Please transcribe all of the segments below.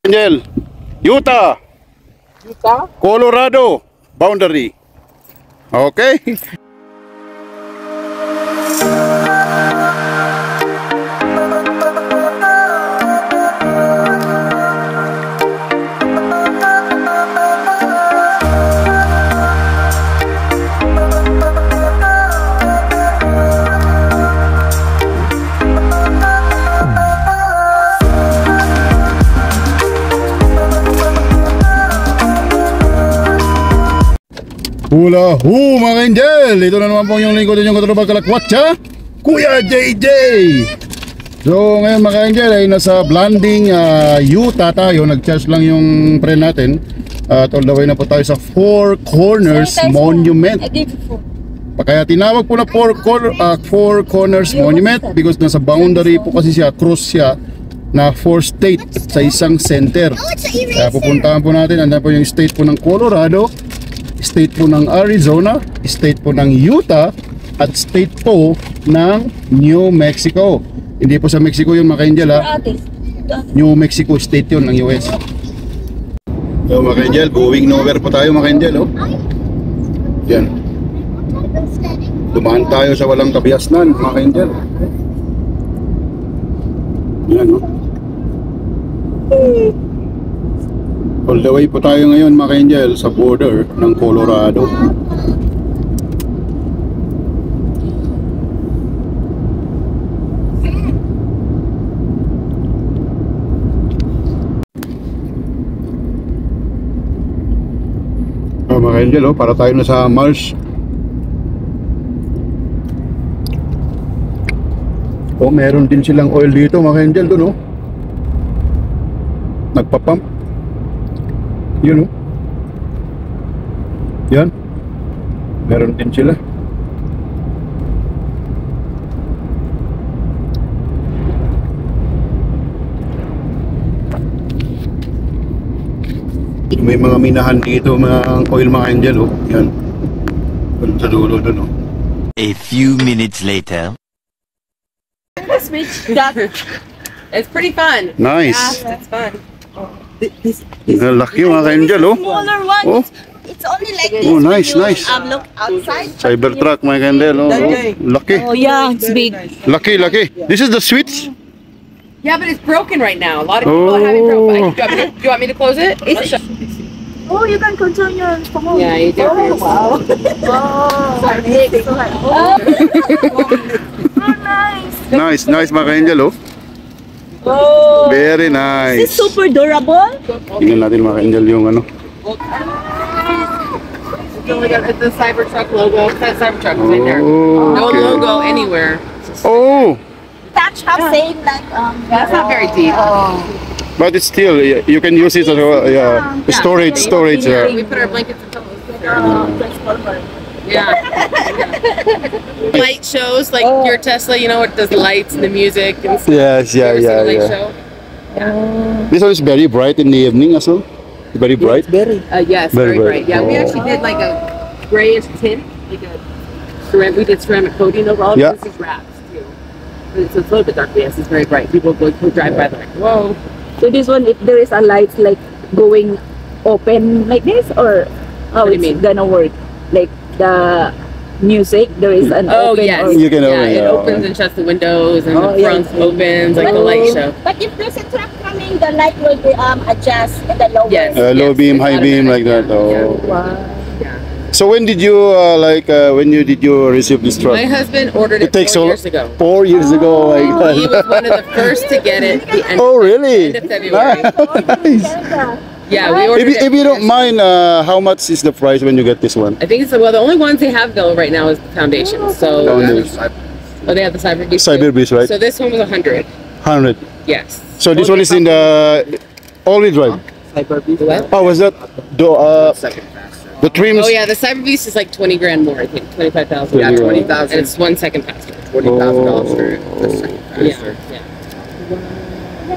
Angel, Utah, Colorado boundary. Okay. Hula ho mga Angel! Ito na naman po yung lingkod yung katrabang kalakwatsa, Kuya JJ! So ngayon mga Angel ay nasa Blanding, Utah tayo. Nag-charge lang yung friend natin. At all the way na po tayo sa Four Corners Monument. Kaya tinawag po na Four Corners Monument because nasa boundary po kasi siya, cross siya na 4 state sa isang center. Kaya pupuntahan po natin, andan po yung state po ng Colorado, state po ng Arizona, state po ng Utah, at state po ng New Mexico. Hindi po sa Mexico yun mga Angel ha. New Mexico state yun ng US. So mga Angel, going nowhere po tayo mga Angel oh. Yan. Dumaan tayo sa walang kabiasnan mga Angel. Yan oh. All the way po tayo ngayon mga Angel sa border ng Colorado. Mga Angel oh, para tayo na sa Mars. Oh, meron din silang oil dito mga Angel doon oh. Nagpapump. Yun oh. Yan. Meron din sila. May mga minahan dito, mga oil mga Angel oh. Yan. Sa dulo dun oh. A few minutes later. It's pretty fun. Nice. It's fun. Laki mga Angel oh. Smaller one. Oh. It's only like this. Oh, nice, when you, nice. Look outside. Cybertruck mga Angel oh. Laki. Oh yeah, it's big. Laki. This is the switch. Yeah, but it's broken right now. A lot of people have it broken. Do you want me to close it? Oh, you can control your phone. Yeah, you do. Oh, wow. Oh, nice. Nice mga Angel oh. Oh, Very this nice. is super durable. Tingnan natin mga Angel yung ano. It's the Cybertruck logo. That Cybertruck is right there. Oh, No okay. logo anywhere. Oh, Touch have same like That's not very deep. but it's still you can use it as storage. We put our blankets and pillows. Yeah. Light shows like your Tesla, you know, it does lights and the music and stuff. Yes, You ever seen a light yeah. show? This one is very bright in the evening as well. Very bright. Yes, Very very bright. bright. Yeah, we Oh. actually did like a grayish tint, like a we did ceramic coating over all of Yeah. this is wraps too. But it's a little bit dark, but yes, it's very bright. People who drive by, they're like, whoa. So this one, if there is a light like going open like this, or how What do you it's mean? gonna work? Like the music, there is an Oh open. yes, Or, You can yeah, open it it. opens and shuts the windows, and Oh, the yeah. front opens like the light show. But if there's a truck coming, the light will be adjust in the lower. Yes. Low beam, it's high beam, like automatic, that. Oh. wow. Yeah. So when did you did you receive this truck? My husband ordered It it takes 4 years ago. 4 years ago. My God. He was one of the first to get it. The end, Oh really? end of February. Nice. Yeah, we ordered If you it. don't mind, how much is the price when you get this one? I think it's the only ones they have though right now is the foundation. So they have the Cyber Beast. Cyber Beast, right? So this one was 100. 100. Yes. So this one is in the all-wheel drive. What? Oh, was that the trims? Oh yeah, the Cyber Beast is like 20 grand more. I think 25,000. Yeah, 20,000. And it's 1 second faster. $20,000 for Yeah.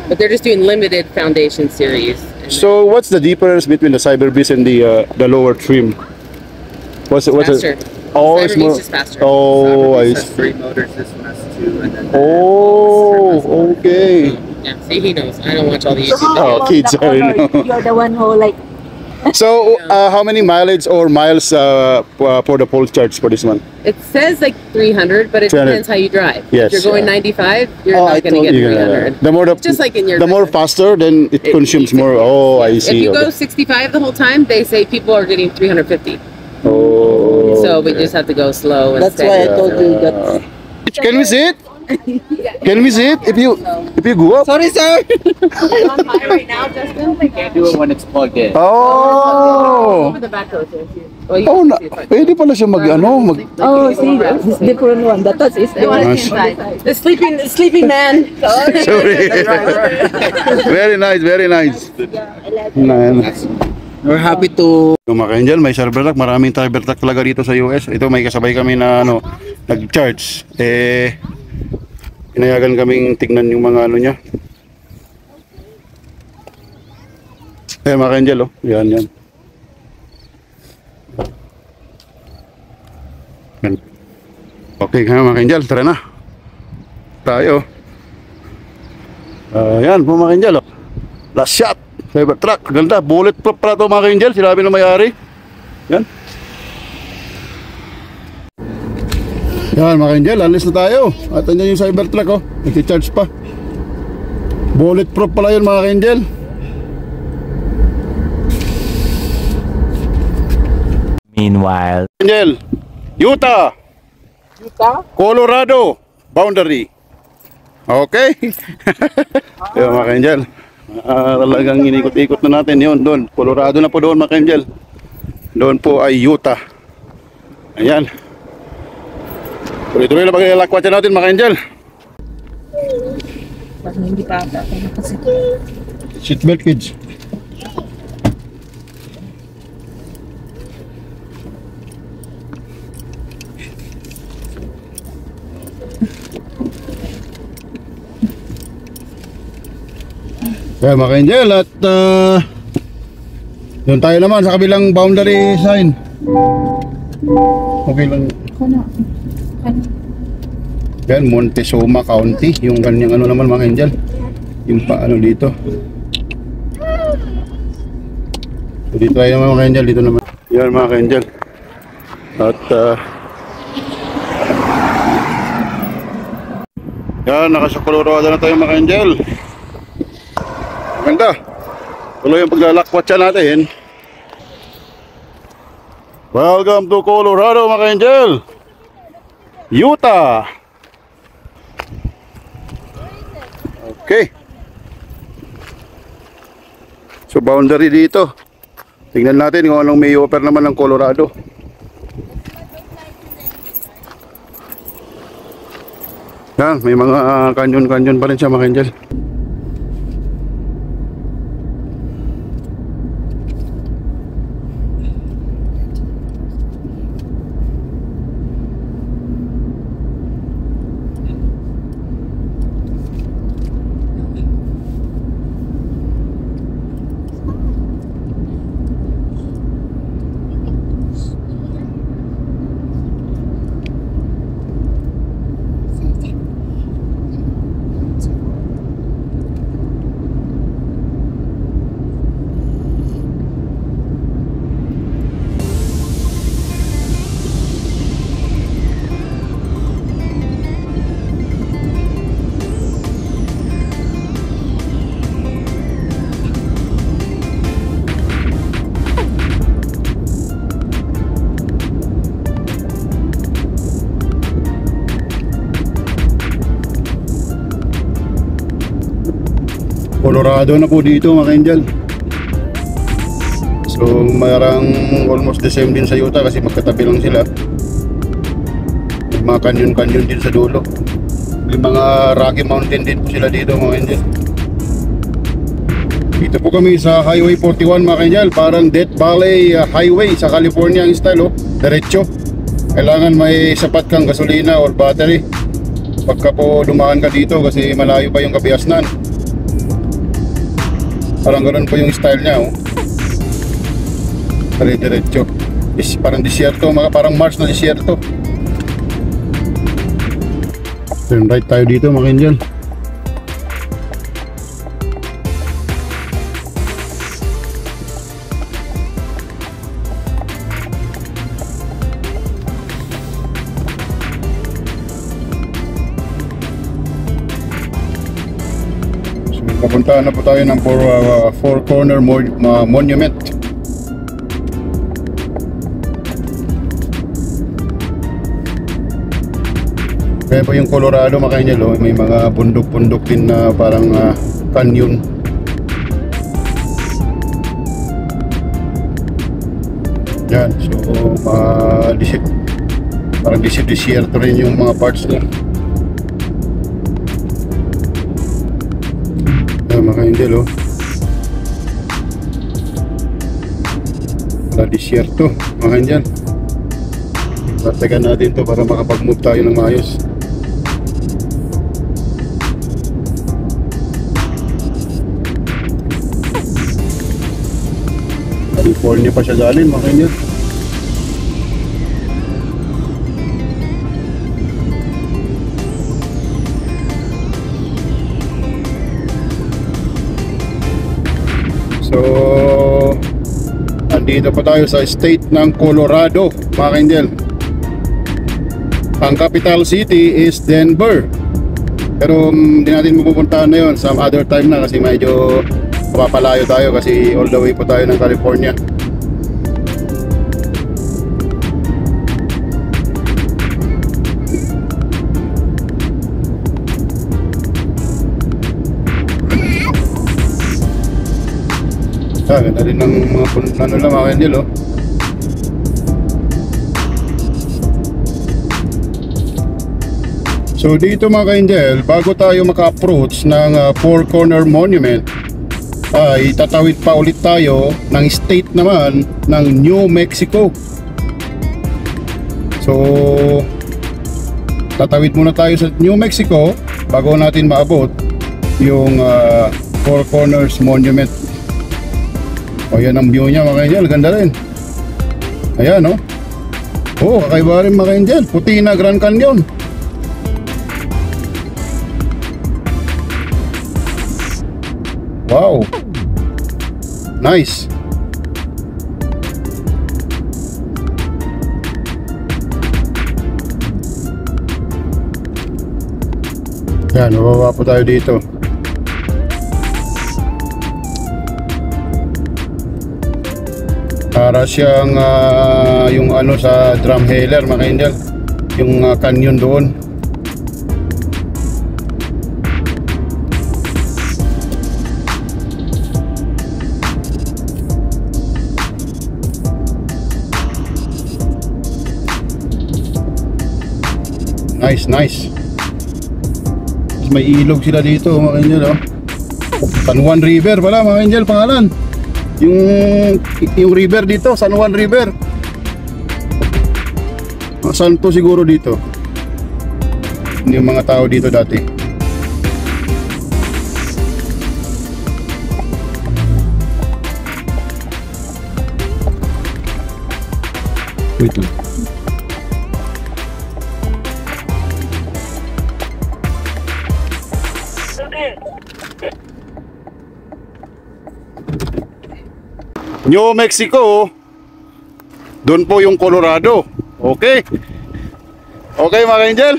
But they're just doing limited foundation series. So what's the difference between the Cyber Beast and the lower trim? What's Faster. it? Oh, Cyber it's Beast more. is faster. Oh, I This has see. 3 motors, this one has 2, and then Oh, okay. Yeah, see, he knows. I don't watch all the YouTube Oh, videos. kids, The I color, know. you're the one who like. So, how many mileage or miles for the pole charge for this one? It says like 300, but it 300. depends how you drive. Yes, If you're going yeah. 95, you're Oh, I not going to told get You 300. the more Just like in your the more business. faster, then it consumes more. Oh, I If see. you go Okay. 65 the whole time, they say people are getting 350. Oh, So we just have to go slow and That's why I steady. told you that. Can we see it? Can we see it? If you go up. Sorry, sir. On high right now, Justin? Do it when it's plugged in. Oh. Over the back road. Well, you Oh, can na, see it. pwede pala siya mag Oh, see, this different one. The touch is They want to see Nice. inside. The sleeping man. Sorry. Very nice, very nice. Nice. We're happy to. Yung mga Angel, may Cybertruck, maraming Cybertruck talaga dito sa US. Ito may kasabay kami na nag-charge. Inayagan kaming tignan yung mga niya. Mga Angel, oh. Yan. Yan. Okay, mga Angel, tara na. Tayo. Yan po mga Angel, oh. Last shot. Cybertruck, ganda. Bulletproof pala ito mga Angel. Sinabi ng may-ari. Yan. Yan mga Angel, alis na tayo. At andyan yung Cybertruck, oh. Nag-charge pa. Bulletproof pala yun mga Angel. Meanwhile. Angel, Utah, Colorado, boundary. Okay? Yan mga Angel. Talagang inikot-ikot na natin yun doon. Colorado na po doon mga Angel. Doon po ay Utah. Ayan. Tuloy-tuloy na pag-ilakwatsa natin mga Angel. Hindi pa ata. Seatbelt kids. Kaya mga Angel at doon tayo naman sa kabilang boundary sign. Okay lang. Yan, Montezuma County. Yung kanyang ano naman mga Angel. Yung paano dito. So, dito tayo naman mga Angel. Dito naman. Yan mga Angel. At yan, nasa Colorado na tayo mga Angel. Ganda. Tuloy yung paglalakwatsa natin. Welcome to Colorado mga Angel. Utah. Okay. So boundary dito. Tingnan natin kung anong may offer naman ng Colorado. Yan, may mga kanyon-kanyon pa rin siya mga Angel. Colorado na po dito mga Angel. So marang almost the same din sa Utah kasi magkatabi lang sila. May mga kanyon-kanyon din sa dulo. May mga Rocky Mountain din po sila dito mga Angel. Dito po kami sa Highway 41 mga Angel. Parang Death Valley Highway sa California ang style, oh. Diretso. Kailangan may sapat kang gasolina or battery pagka po dumaan ka dito kasi malayo pa yung Kabiasnan. Parang ganoon po yung style niya, oh. Diretso. Parang disyerto, parang Mars na disyerto. Turn right tayo dito mga Angel. pupuntahan na po tayo ng Four Corner Monument. Kaya po yung Colorado, mga kainjel, oh, may mga bundok-bundok din na parang canyon. Yan, so parang desierto rin yung mga parts niya. Yan, mga kainjel, oh. Para desierto, mga kainjel. Tatagan natin to para makapag-move tayo ng maayos. California pa siya galing, mga kainjel. So, andito pa tayo sa state ng Colorado, mga kainjel. Ang capital city is Denver. Pero hindi natin mapupuntahan na yun, some other time na kasi medyo mapapalayo tayo kasi all the way po tayo ng California. Ganda rin ng mga ano lang, mga kainjel, oh. So dito, mga kainjel, bago tayo maka-approach ng Four Corner Monument, ay tatawid pa ulit tayo ng state naman ng New Mexico. So tatawid muna tayo sa New Mexico bago natin maabot yung Four Corners Monument. O, yan ang view niya, mga kainjel, ganda rin. Ayan, oh. Oh, kakaiba rin, mga kainjel, puti na Grand Canyon. Wow, nice. Yan, mababa po tayo dito. Para siyang yung ano sa Drumheller, mga kainjel, yung canyon doon. Nice, nice. May ilog sila dito, mga kainjel, oh. San Juan River pala, mga kainjel, pangalan. Yung river dito, San Juan River. Saan to siguro dito? Yung mga tao dito dati. Wait lang. New Mexico, doon po yung Colorado. Okay. Okay, mga kainjel.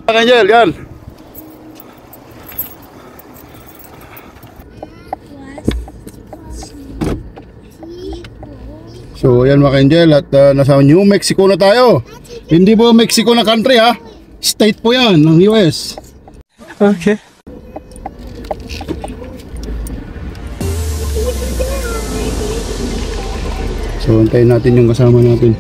Mga kainjel, yan. So, yan, mga kainjel, at nasa New Mexico na tayo. Hindi po Mexico na country, ha. State po yan ng US. Okay. So, antayin natin yung kasama natin.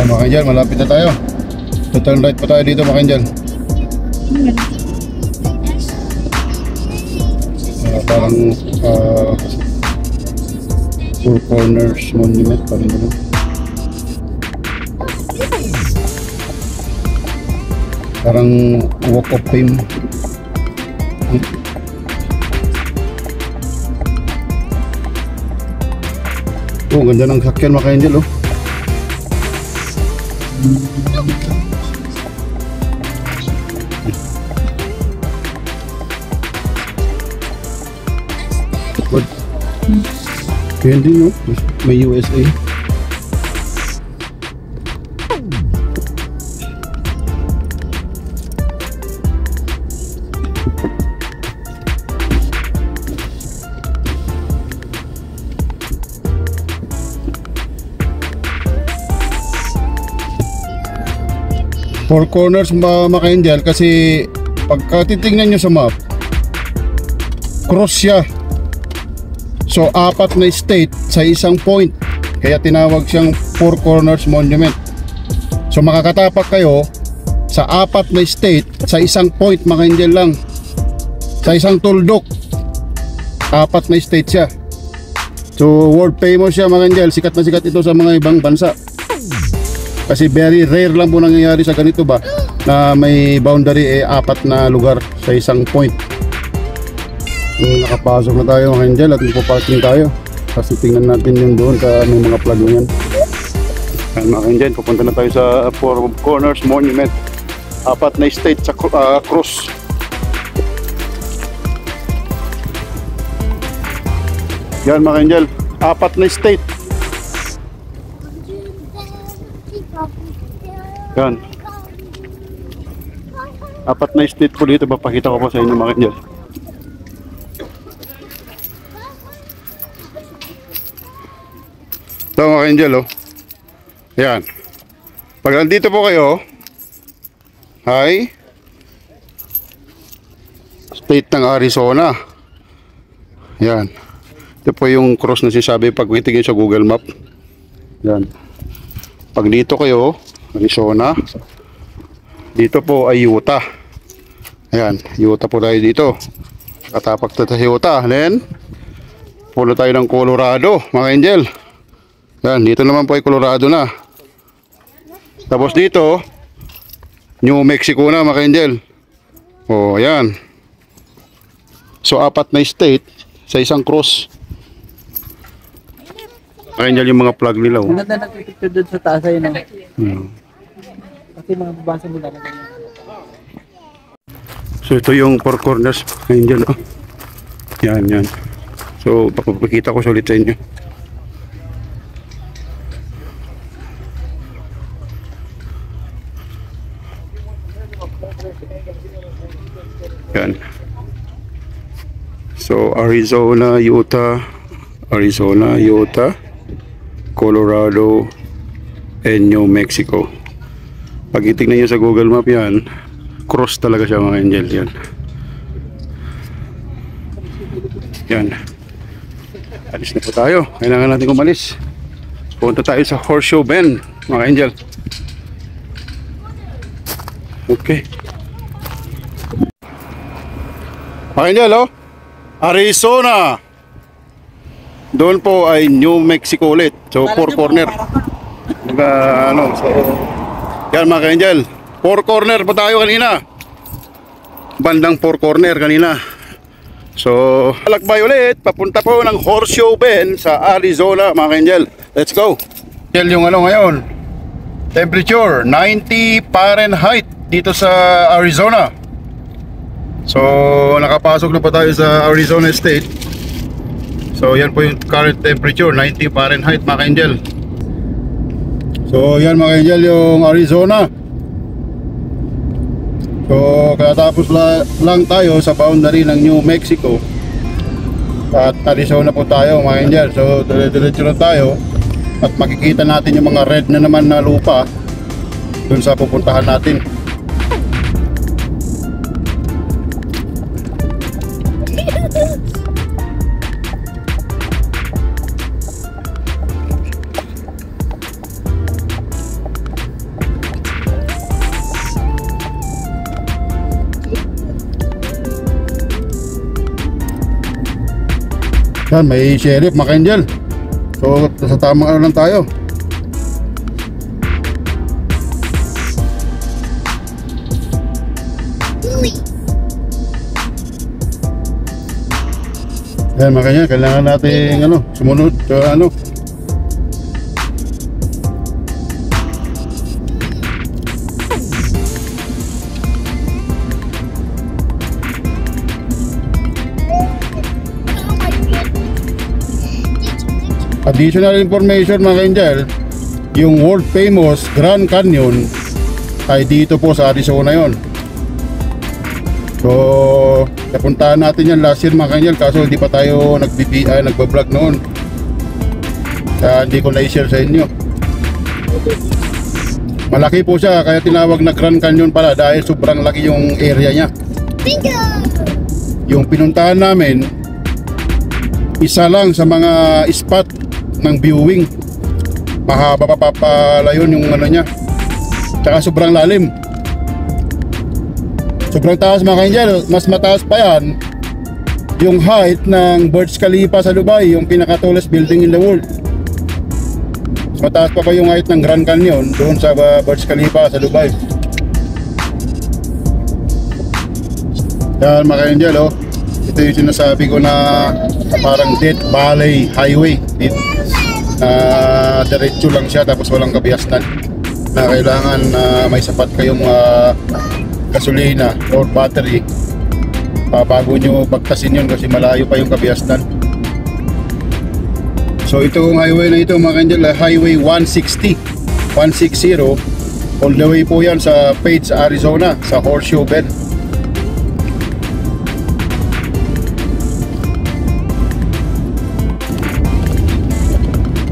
Mga kainjel, malapit na tayo. Turn right pa tayo dito, mga kainjel. Parang Four Corners Monument, parang gano'n. Parang walk of fame. Oh, ganda ng sakyan mga ka-angel, oh. Good. Kaya din, no? May USA. Four corners mga ka-angel kasi pagka titingnan nyo sa map, cross siya. So apat na state sa isang point, kaya tinawag siyang Four Corners Monument. So makakatapak kayo sa apat na state sa isang point mga ka-angel lang. Sa isang tuldok, apat na state siya. So world famous siya mga ka-angel, sikat na sikat ito sa mga ibang bansa. Kasi very rare lang po nangyayari sa ganito ba na may boundary apat na lugar sa isang point. Nakapasok na tayo mga angel at magpaparking tayo. Kasi tingnan natin yung doon sa may mga flag yan. Mga angel, pupunta na tayo sa Four Corners Monument. Apat na state sa cross. Yan mga angel, apat na state. Yan. Apat na state po dito. Papakita ko po sa inyo mga angel. Ito mga angel, oh. Yan. Pag nandito po kayo, ay state ng Arizona. Yan. Ito po yung cross na sinasabi pag itingin sa Google Map. Yan. Pag dito kayo, Arizona. Dito po ay Utah. Ayan, Utah po tayo dito. Katapak tayo sa Utah. Then, pulo tayo ng Colorado, mga angel. Ayan, dito naman po ay Colorado na. Tapos dito, New Mexico na, mga angel. O, ayan. So, apat na state sa isang cross. Mga angel yung mga flag nila. Oh. Ang ganda nagpipicture doon sa taas ayun. Kasi mga babasa nila na ganyan. So ito yung Four Corners Angel, oh. Yan, yan. So papapakita ko ulit sa inyo. Yan. So Arizona, Utah, Colorado, and New Mexico. Pag itignan nyo sa Google Map yan, cross talaga siya mga angel. Yan. Yan. Alis na po tayo. Kailangan natin umalis. Punta tayo sa Horseshoe Bend mga angel. Okay. Mga angel, oh. Arizona. Doon po ay New Mexico ulit. So, Four Corner. So, yan mga ka-angel. Four Corner pa tayo kanina. Bandang Four Corner kanina. So, alakbay ulit. Papunta po ng Horseshoe Bend sa Arizona mga ka-angel. Let's go. Yung ano ngayon, temperature 90 Fahrenheit dito sa Arizona. So, nakapasok na pa tayo sa Arizona State. So yan po yung current temperature, 90 Fahrenheit mga ka-angel. So yan mga ka-angel yung Arizona. So katapos lang tayo sa boundary ng New Mexico at Arizona po tayo mga ka-angel. So dire-diretso na tayo at makikita natin yung mga red na naman na lupa dun sa pupuntahan natin. Yan, may sheriff mga ka-angel. So sa tamang ano lang tayo. Yan, makanya kailangan natin sumunod sa additional information mga ka-angel, yung world famous Grand Canyon ay dito po sa Arizona yon. So napuntahan natin yan last year mga ka-angel, kaso hindi pa tayo nagbablog noon, kaya hindi ko na-share sa inyo. Malaki po siya, kaya tinawag na Grand Canyon pala dahil sobrang laki yung area niya. Yung pinuntahan namin, isa lang sa mga spot ng viewing. Mahaba pa pala yun yung niya, tsaka sobrang lalim, sobrang taas mga ka-angel. Mas mataas pa yan yung height ng Burj Khalifa sa Dubai, yung pinaka-tallest building in the world. Mas mataas pa yung height ng Grand Canyon doon sa Burj Khalifa sa Dubai. Yan mga ka-angel, ito yung sinasabi ko na parang Death Valley Highway. Diretso lang siya tapos walang kabiasnan, na kailangan may sapat kayong gasolina or battery bago nyo pagtasin yun, kasi malayo pa yung kabiasnan. So itong highway na ito mga ka-angel, Highway 160 all the way po yan sa Page, Arizona, sa Horseshoe Bend.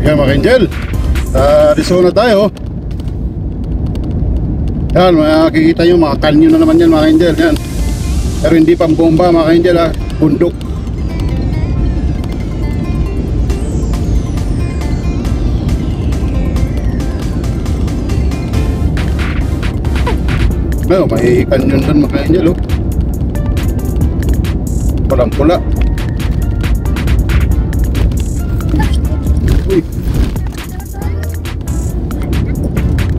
Yan mga ka-angel, Arizona tayo. Yan, makikita nyo mga canyon na naman yan mga ka-angel. Yan, pero hindi pang bomba mga ka-angel, bundok. May canyon doon mga ka-angel, pulang pula. Uy,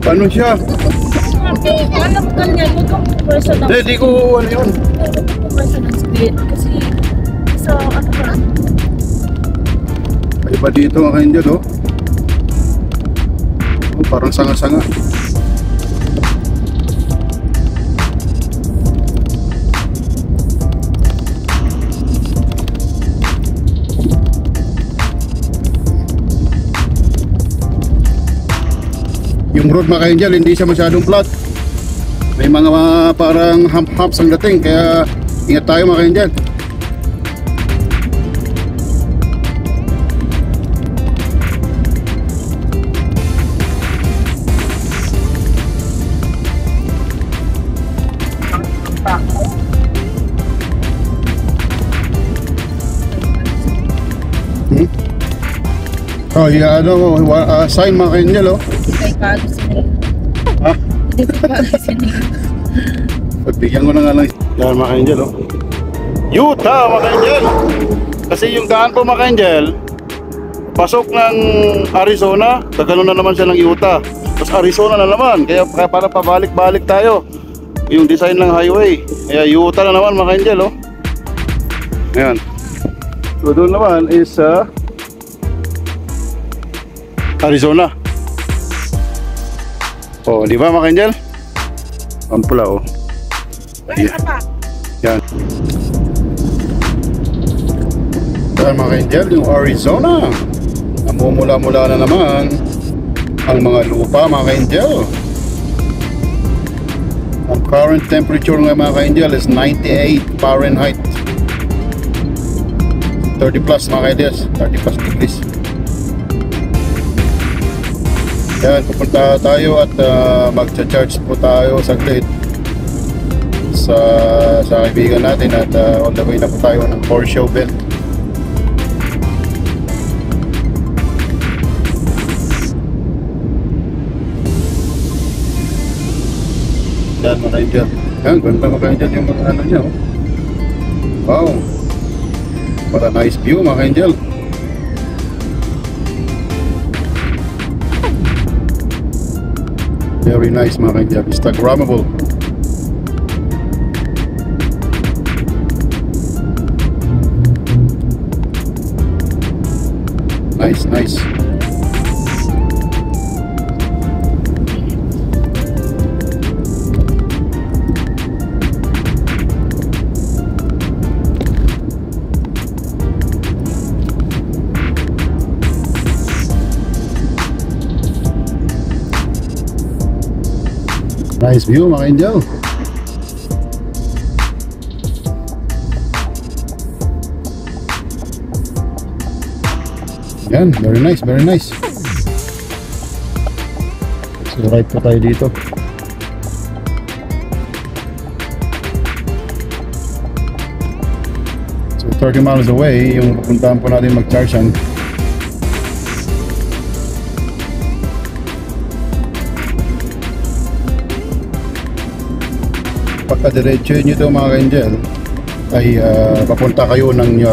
paano siya? Alam mo ganyan, huwag kang person ng Hindi ko yun. person ng speed. Kasi sa ano ka? May iba dito mga ka-angel, parang sanga-sanga. Yung road mga ka-angel, hindi siya masyadong flat. May mga parang humps ang dating, kaya ingat tayo mga ka-angel. Oh, yeah, sign mga ka-angel, Kay Carlos nila. Ha? Hindi ko Carlos nila. Pagbigyan ko na nga lang. Yan mga ka-angel, Utah mga ka-angel. Kasi yung daan po mga ka-angel, pasok ng Arizona, gano'n na naman siya ng Utah. Tapos Arizona na naman, kaya para pabalik-balik tayo yung design ng highway. Kaya Utah na naman mga ka-angel, Ayan. So doon naman is Arizona. Oh, di ba mga ka-angel? Ang pula, Yan. Yan mga ka-angel, yung Arizona. Namumula-mula na naman ang mga lupa mga ka-angel. Ang current temperature ng mga ka-angel is 98 Fahrenheit. 30 plus mga ka-angel, 30 plus degrees. Yan, pupunta tayo at magcha-charge po tayo saglit sa kaibigan natin at on the way na po tayo ng Horseshoe Bend. Yan mga ka-angel. Yan, ganda mga ka-angel yung mga ano niya. Wow, what a nice view mga ka-angel. Very nice mga ka-angel, Instagrammable. Nice, nice. Nice view mga Angel. Yan, very nice, very nice. So right po tayo dito. So 30 miles away yung pupuntahan po natin mag-charge. Pagka-diretso nyo ito mga ka-Angel ay papunta kayo ng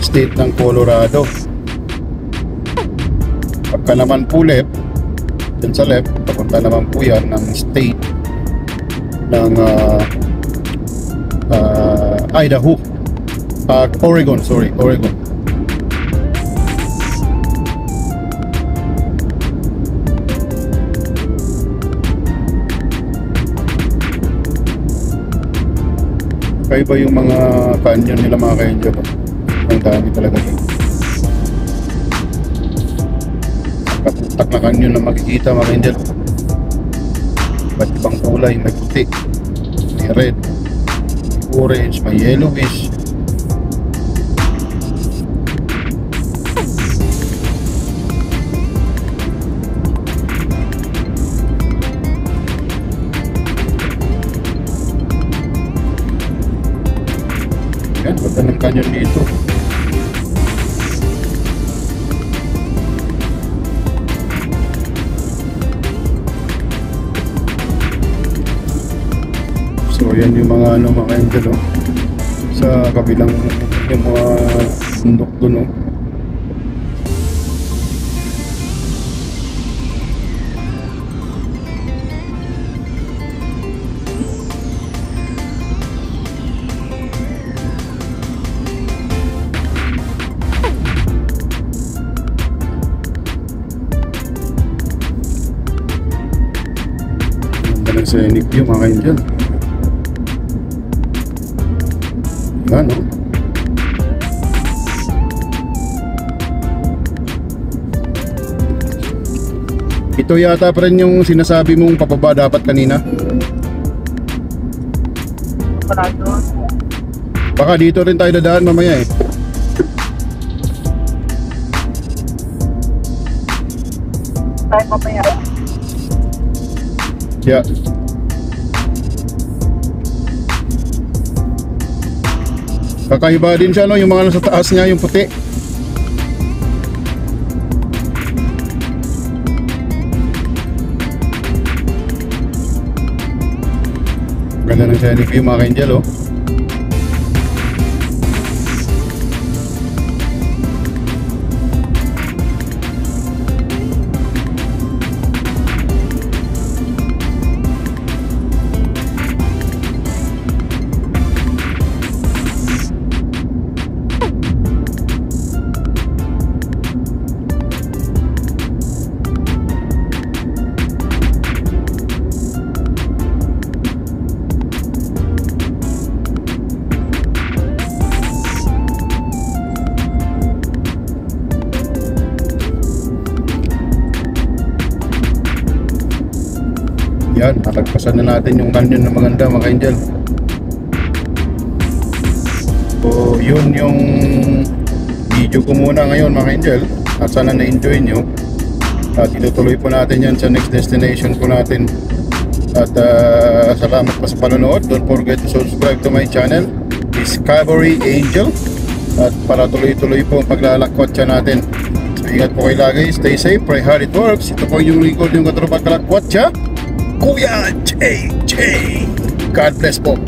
state ng Colorado. Pagka naman po left, dyan sa left, papunta naman po yan ng state ng Idaho, Oregon, sorry, Oregon. Kaiba yung mga canyon nila mga ka-Angel. Ang dami talaga dito. Katutak na canyon na makikita mga ka-Angel. Ba't ibang kulay, may puti, may red, may orange, may yellowish. Yan, ganda ng canyon dito. So yan yung mga mga Angel sa kabilang yung mga bundok doon ng scenic view mga Angel. Yan Ito yata pa rin yung sinasabi mong papaba dapat kanina. Baka dito rin tayo dadaan mamaya Tayo mamaya. Yeah. Kakaiba din siya yung mga nasa taas niya, yung puti. Ganda ng scenic view mga ka-Angel Yan, natagpasan na natin yung canyon na maganda mga Angel. So yun yung video ko muna ngayon mga Angel. At sana na-enjoy nyo. At itutuloy po natin yan sa next destination po natin. At salamat pa sa panonood. Don't forget to subscribe to my channel, Discovery Angel. At para tuloy-tuloy po ang paglalakwatsa natin. So ingat po kayo lagi, stay safe, pray hard it works. Ito po yung lingkod yung katropang kalakwatsa, Kuya JJ. God bless po.